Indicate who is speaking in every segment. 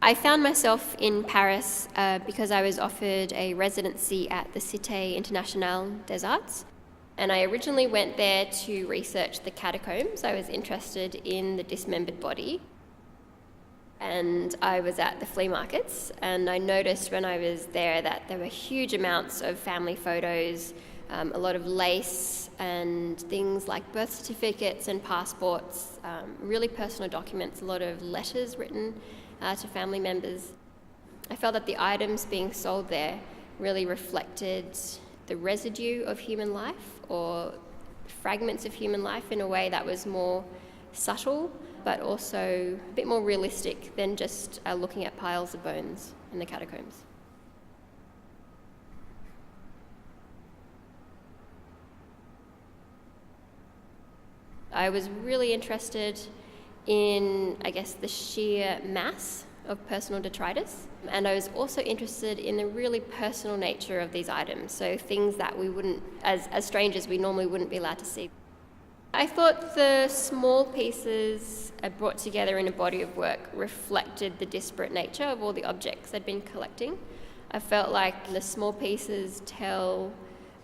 Speaker 1: I found myself in Paris because I was offered a residency at the Cite Internationale des Arts. And I originally went there to research the catacombs. I was interested in the dismembered body. And I was at the flea markets, and I noticed when I was there that there were huge amounts of family photos, a lot of lace and things like birth certificates and passports, really personal documents, a lot of letters written to family members. I felt that the items being sold there really reflected the residue of human life or fragments of human life in a way that was more subtle, but also a bit more realistic than just looking at piles of bones in the catacombs. I was really interested in, I guess, the sheer mass of personal detritus, and I was also interested in the really personal nature of these items, so things that we wouldn't, as strangers, we normally wouldn't be allowed to see. I thought the small pieces brought together in a body of work reflected the disparate nature of all the objects I'd been collecting. I felt like the small pieces tell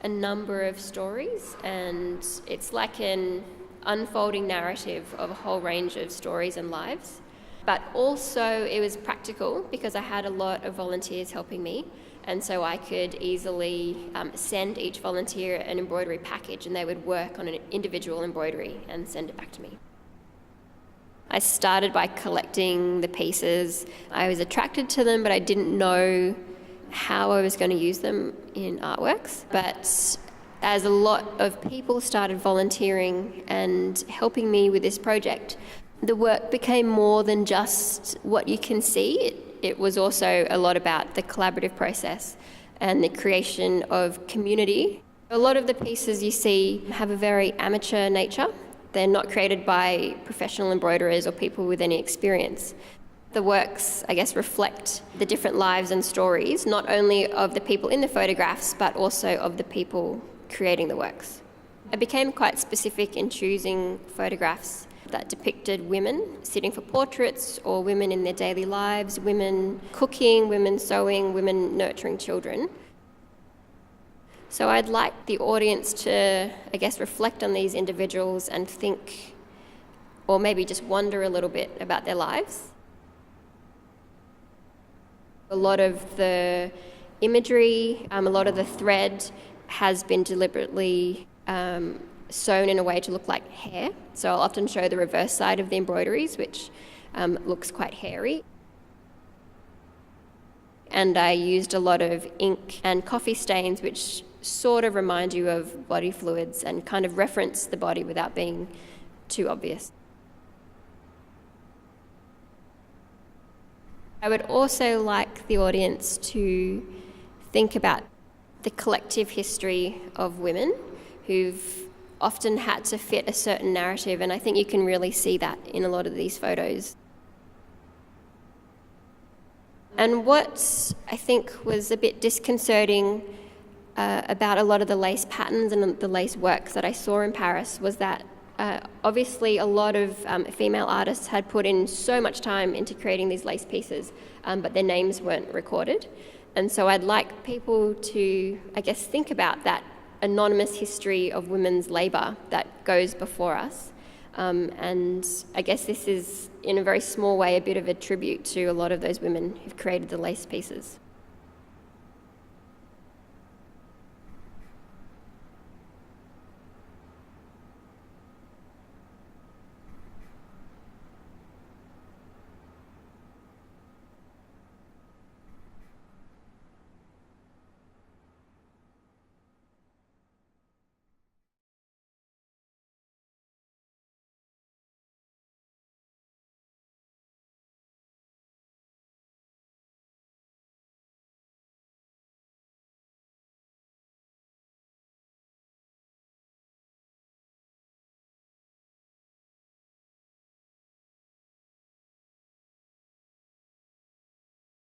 Speaker 1: a number of stories, and it's like an unfolding narrative of a whole range of stories and lives. But also it was practical because I had a lot of volunteers helping me, and so I could easily send each volunteer an embroidery package, and they would work on an individual embroidery and send it back to me. I started by collecting the pieces. I was attracted to them, but I didn't know how I was going to use them in artworks. But as a lot of people started volunteering and helping me with this project, the work became more than just what you can see. It was also a lot about the collaborative process and the creation of community. A lot of the pieces you see have a very amateur nature. They're not created by professional embroiderers or people with any experience. The works, I guess, reflect the different lives and stories, not only of the people in the photographs, but also of the people creating the works. I became quite specific in choosing photographs that depicted women sitting for portraits, or women in their daily lives, women cooking, women sewing, women nurturing children. So I'd like the audience to, I guess, reflect on these individuals and think, or maybe just wonder a little bit about their lives. A lot of the imagery, a lot of the thread has been deliberately sewn in a way to look like hair. So I'll often show the reverse side of the embroideries, which looks quite hairy. And I used a lot of ink and coffee stains, which sort of remind you of body fluids and kind of reference the body without being too obvious. I would also like the audience to think about the collective history of women who've often had to fit a certain narrative, and I think you can really see that in a lot of these photos. And what I think was a bit disconcerting about a lot of the lace patterns and the lace works that I saw in Paris was that obviously a lot of female artists had put in so much time into creating these lace pieces, but their names weren't recorded. And so I'd like people to, I guess, think about that anonymous history of women's labour that goes before us. And I guess this is, in a very small way, a bit of a tribute to a lot of those women who've created the lace pieces.